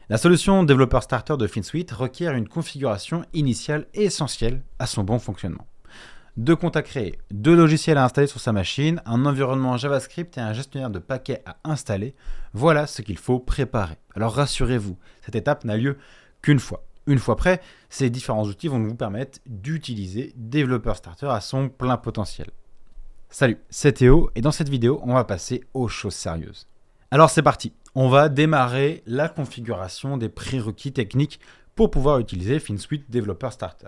La solution Developer Starter de FinSuite requiert une configuration initiale essentielle à son bon fonctionnement. 2 comptes à créer, 2 logiciels à installer sur sa machine, un environnement JavaScript et un gestionnaire de paquets à installer, voilà ce qu'il faut préparer. Alors rassurez-vous, cette étape n'a lieu qu'une fois. Une fois prêt, ces différents outils vont vous permettre d'utiliser Developer Starter à son plein potentiel. Salut, c'est Théo et dans cette vidéo, on va passer aux choses sérieuses. Alors c'est parti, on va démarrer la configuration des prérequis techniques pour pouvoir utiliser FinSuite Developer Starter.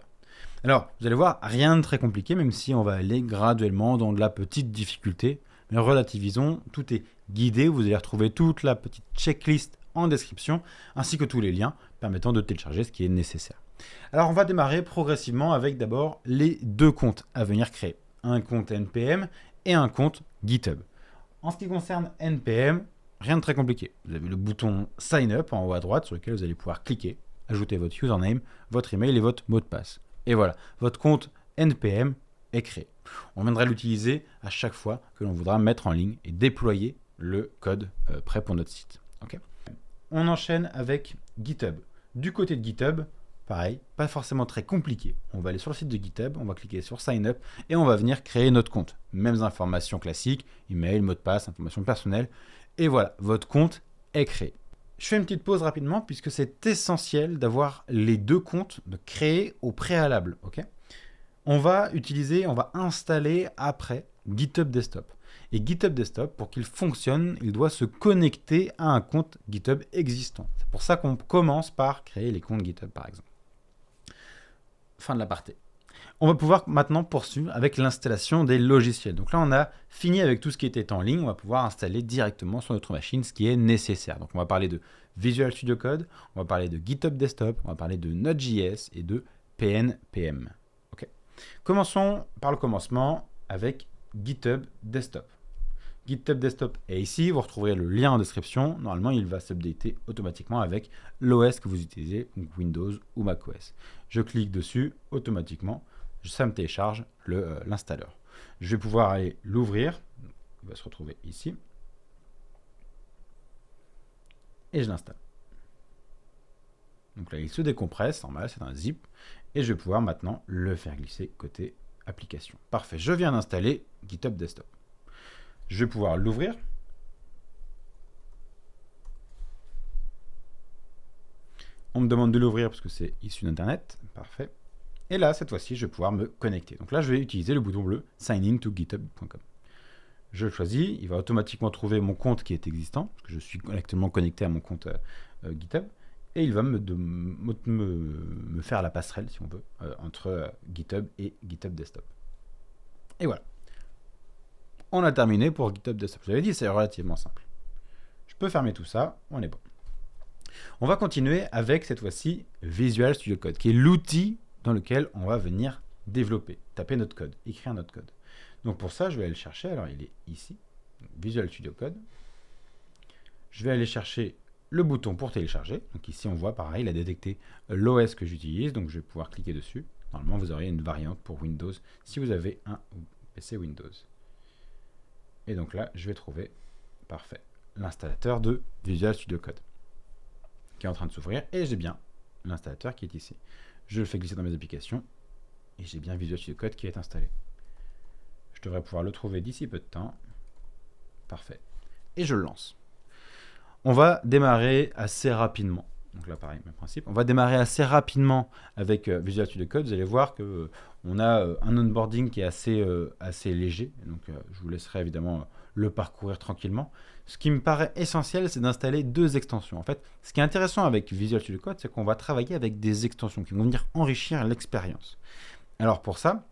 Alors, vous allez voir, rien de très compliqué, même si on va aller graduellement dans de la petite difficulté. Mais relativisons, tout est guidé, vous allez retrouver toute la petite checklist en description, ainsi que tous les liens permettant de télécharger ce qui est nécessaire. Alors, on va démarrer progressivement avec d'abord les 2 comptes à venir créer. Un compte NPM et un compte GitHub. En ce qui concerne NPM, rien de très compliqué. Vous avez le bouton Sign Up en haut à droite sur lequel vous allez pouvoir cliquer, ajouter votre username, votre email et votre mot de passe. Et voilà, votre compte NPM est créé. On viendra l'utiliser à chaque fois que l'on voudra mettre en ligne et déployer le code prêt pour notre site. Okay. On enchaîne avec GitHub. Du côté de GitHub, pareil, pas forcément très compliqué. On va aller sur le site de GitHub, on va cliquer sur Sign Up et on va venir créer notre compte. Mêmes informations classiques, email, mot de passe, informations personnelles. Et voilà, votre compte est créé. Je fais une petite pause rapidement puisque c'est essentiel d'avoir les 2 comptes de créer au préalable. Okay, on va installer après GitHub Desktop. Et GitHub Desktop, pour qu'il fonctionne, il doit se connecter à un compte GitHub existant. C'est pour ça qu'on commence par créer les comptes GitHub, par exemple. Fin de l'aparté. On va pouvoir maintenant poursuivre avec l'installation des logiciels. Donc là, on a fini avec tout ce qui était en ligne. On va pouvoir installer directement sur notre machine ce qui est nécessaire. Donc on va parler de Visual Studio Code, on va parler de GitHub Desktop, on va parler de Node.js et de PNPM. Okay. Commençons par le commencement avec GitHub Desktop. GitHub Desktop est ici, vous retrouverez le lien en description. Normalement, il va s'updater automatiquement avec l'OS que vous utilisez, donc Windows ou macOS. Je clique dessus, automatiquement, ça me télécharge l'installeur. Je vais pouvoir aller l'ouvrir, il va se retrouver ici, et je l'installe. Donc là, il se décompresse, normal, c'est un zip, et je vais pouvoir maintenant le faire glisser côté application. Parfait, je viens d'installer GitHub Desktop. Je vais pouvoir l'ouvrir. On me demande de l'ouvrir parce que c'est issu d'Internet. Parfait. Et là, cette fois-ci, je vais pouvoir me connecter. Donc là, je vais utiliser le bouton bleu Sign in to github.com. Je le choisis. Il va automatiquement trouver mon compte qui est existant, parce que je suis actuellement connecté à mon compte GitHub. Et il va me faire la passerelle, si on veut, entre GitHub et GitHub Desktop. Et voilà. On a terminé pour GitHub Desktop. Je vous avais dit, c'est relativement simple. Je peux fermer tout ça, on est bon. On va continuer avec, cette fois-ci, Visual Studio Code, qui est l'outil dans lequel on va venir développer, taper notre code, écrire notre code. Donc pour ça, je vais aller le chercher. Alors, il est ici, Visual Studio Code. Je vais aller chercher le bouton pour télécharger. Donc ici, on voit, pareil, il a détecté l'OS que j'utilise. Donc je vais pouvoir cliquer dessus. Normalement, vous aurez une variante pour Windows si vous avez un PC Windows. Et donc là, je vais trouver, parfait, l'installateur de Visual Studio Code qui est en train de s'ouvrir. Et j'ai bien l'installateur qui est ici. Je le fais glisser dans mes applications. Et j'ai bien Visual Studio Code qui est installé. Je devrais pouvoir le trouver d'ici peu de temps. Parfait. Et je le lance. On va démarrer assez rapidement. Donc là, pareil, même principe. On va démarrer assez rapidement avec Visual Studio Code. Vous allez voir que on a un onboarding qui est assez léger. Donc, je vous laisserai évidemment le parcourir tranquillement. Ce qui me paraît essentiel, c'est d'installer 2 extensions. En fait, ce qui est intéressant avec Visual Studio Code, c'est qu'on va travailler avec des extensions qui vont venir enrichir l'expérience. Alors pour ça,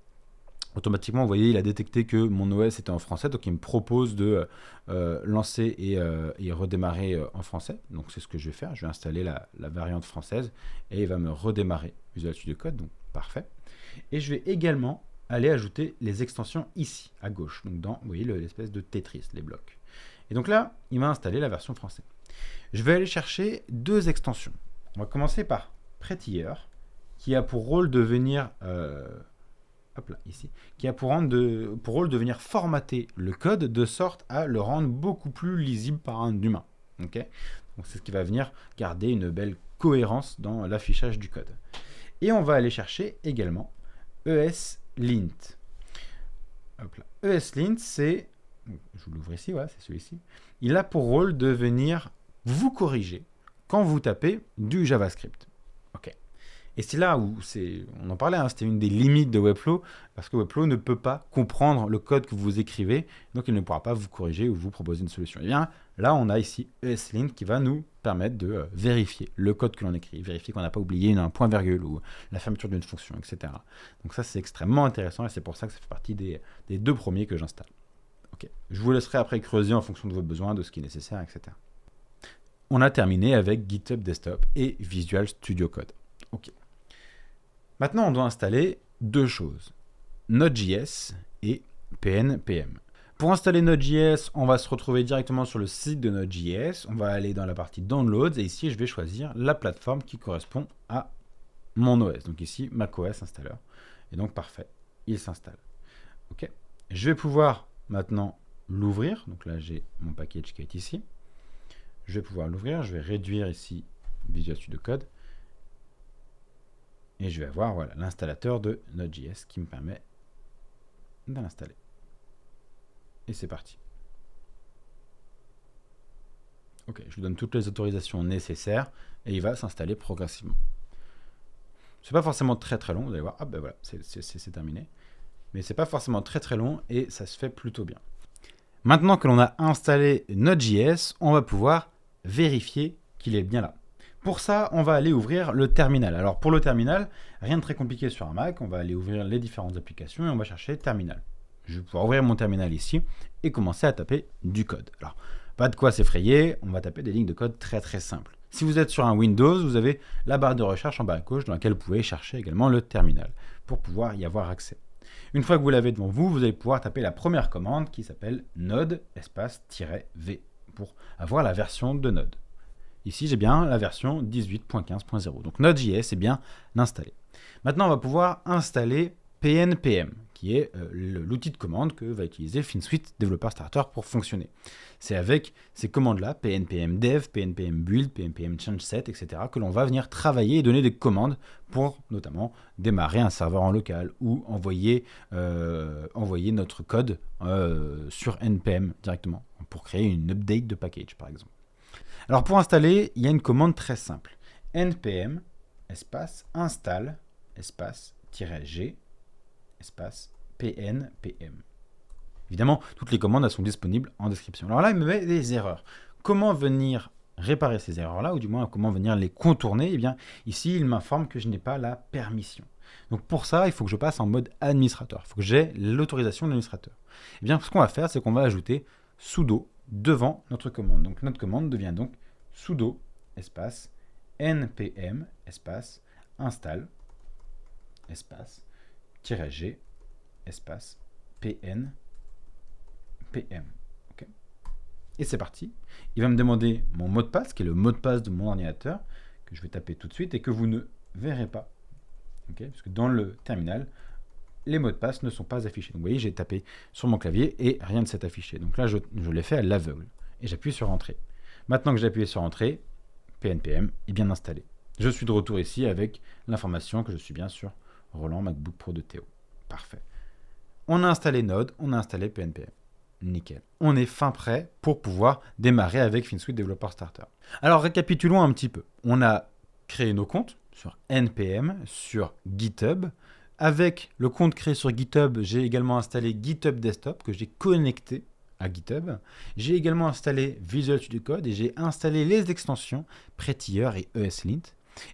automatiquement, vous voyez, il a détecté que mon OS était en français, donc il me propose de lancer et redémarrer en français. Donc c'est ce que je vais faire, je vais installer la variante française et il va me redémarrer Visual Studio Code, donc parfait. Et je vais également aller ajouter les extensions ici, à gauche, donc dans, vous voyez, l'espèce de Tetris, les blocs. Et donc là, il m'a installé la version française. Je vais aller chercher 2 extensions. On va commencer par Prettier, qui a pour rôle de venir... hop là, ici, qui a pour rôle de venir formater le code de sorte à le rendre beaucoup plus lisible par un humain. Okay, Donc c'est ce qui va venir garder une belle cohérence dans l'affichage du code. Et on va aller chercher également ESLint. Hop là. ESLint, c'est, je vous l'ouvre ici, voilà, c'est celui-ci. Il a pour rôle de venir vous corriger quand vous tapez du JavaScript. Ok. Et c'est là où on en parlait, hein, c'était une des limites de Webflow, parce que Webflow ne peut pas comprendre le code que vous écrivez, donc il ne pourra pas vous corriger ou vous proposer une solution. Et bien là, on a ici ESLint qui va nous permettre de vérifier le code que l'on écrit, vérifier qu'on n'a pas oublié un point-virgule ou la fermeture d'une fonction, etc. Donc ça, c'est extrêmement intéressant et c'est pour ça que ça fait partie des 2 premiers que j'installe. Ok. Je vous laisserai après creuser en fonction de vos besoins, de ce qui est nécessaire, etc. On a terminé avec GitHub Desktop et Visual Studio Code. Ok. Maintenant, on doit installer 2 choses, Node.js et PNPM. Pour installer Node.js, on va se retrouver directement sur le site de Node.js. On va aller dans la partie Downloads et ici, je vais choisir la plateforme qui correspond à mon OS. Donc ici, macOS Installer. Et donc, parfait, il s'installe. Ok. Je vais pouvoir maintenant l'ouvrir. Donc là, j'ai mon package qui est ici. Je vais pouvoir l'ouvrir. Je vais réduire ici Visual Studio Code. Et je vais avoir voilà, l'installateur de Node.js qui me permet de l'installer. Et c'est parti. Ok, je lui donne toutes les autorisations nécessaires et il va s'installer progressivement. C'est pas forcément très long, vous allez voir. Ah ben voilà, c'est terminé. Mais c'est pas forcément très long et ça se fait plutôt bien. Maintenant que l'on a installé Node.js, on va pouvoir vérifier qu'il est bien là. Pour ça, on va aller ouvrir le terminal. Alors pour le terminal, rien de très compliqué sur un Mac. On va aller ouvrir les différentes applications et on va chercher terminal. Je vais pouvoir ouvrir mon terminal ici et commencer à taper du code. Alors, pas de quoi s'effrayer, on va taper des lignes de code très simples. Si vous êtes sur un Windows, vous avez la barre de recherche en bas à gauche dans laquelle vous pouvez chercher également le terminal pour pouvoir y avoir accès. Une fois que vous l'avez devant vous, vous allez pouvoir taper la première commande qui s'appelle node -v pour avoir la version de Node. Ici, j'ai bien la version 18.15.0. Donc Node.js est bien installé. Maintenant, on va pouvoir installer PNPM, qui est l'outil de commande que va utiliser FinSuite Developer Starter pour fonctionner. C'est avec ces commandes-là, PNPM Dev, PNPM Build, PNPM Change Set, etc., que l'on va venir travailler et donner des commandes pour notamment démarrer un serveur en local ou envoyer notre code sur NPM directement pour créer une update de package, par exemple. Alors pour installer, il y a une commande très simple. npm install -g pnpm. Évidemment, toutes les commandes elles sont disponibles en description. Alors là, il me met des erreurs. Comment venir réparer ces erreurs-là, ou du moins comment venir les contourner? Eh bien, ici, il m'informe que je n'ai pas la permission. Donc pour ça, il faut que je passe en mode administrateur. Il faut que j'ai l'autorisation de l'administrateur. Eh bien, ce qu'on va faire, c'est qu'on va ajouter sudo devant notre commande. Donc notre commande devient donc sudo npm install -g pnpm. Okay. Et c'est parti. Il va me demander mon mot de passe, qui est le mot de passe de mon ordinateur, que je vais taper tout de suite et que vous ne verrez pas. Okay, parce que dans le terminal, les mots de passe ne sont pas affichés. Donc vous voyez, j'ai tapé sur mon clavier et rien ne s'est affiché. Donc là, je l'ai fait à l'aveugle. Et j'appuie sur Entrée. Maintenant que j'ai appuyé sur Entrée, PNPM est bien installé. Je suis de retour ici avec l'information que je suis bien sur Roland MacBook Pro de Théo. Parfait. On a installé Node, on a installé PNPM. Nickel. On est fin prêt pour pouvoir démarrer avec FinSuite Developer Starter. Alors récapitulons un petit peu. On a créé nos comptes sur NPM, sur GitHub. Avec le compte créé sur GitHub, j'ai également installé GitHub Desktop que j'ai connecté à GitHub. J'ai également installé Visual Studio Code et j'ai installé les extensions Prettier et ESLint.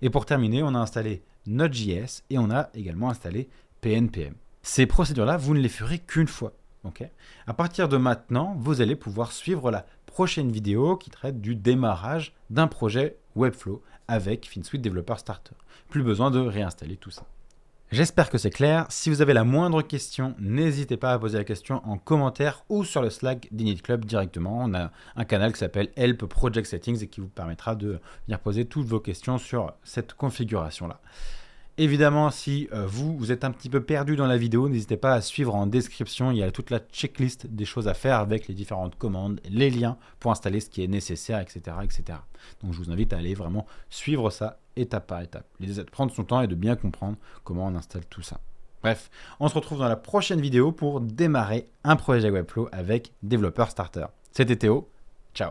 Et pour terminer, on a installé Node.js et on a également installé PNPM. Ces procédures-là, vous ne les ferez qu'une fois. Okay. À partir de maintenant, vous allez pouvoir suivre la prochaine vidéo qui traite du démarrage d'un projet Webflow avec FinSuite Developer Starter. Plus besoin de réinstaller tout ça. J'espère que c'est clair. Si vous avez la moindre question, n'hésitez pas à poser la question en commentaire ou sur le Slack d'Init Club directement. On a un canal qui s'appelle Help Project Settings et qui vous permettra de venir poser toutes vos questions sur cette configuration-là. Évidemment, si vous êtes un petit peu perdu dans la vidéo, n'hésitez pas à suivre en description. Il y a toute la checklist des choses à faire avec les différentes commandes, les liens pour installer ce qui est nécessaire, etc., etc. Donc je vous invite à aller vraiment suivre ça étape par étape. L'idée c'est de prendre son temps et de bien comprendre comment on installe tout ça. Bref, on se retrouve dans la prochaine vidéo pour démarrer un projet Webflow avec Developer Starter. C'était Théo,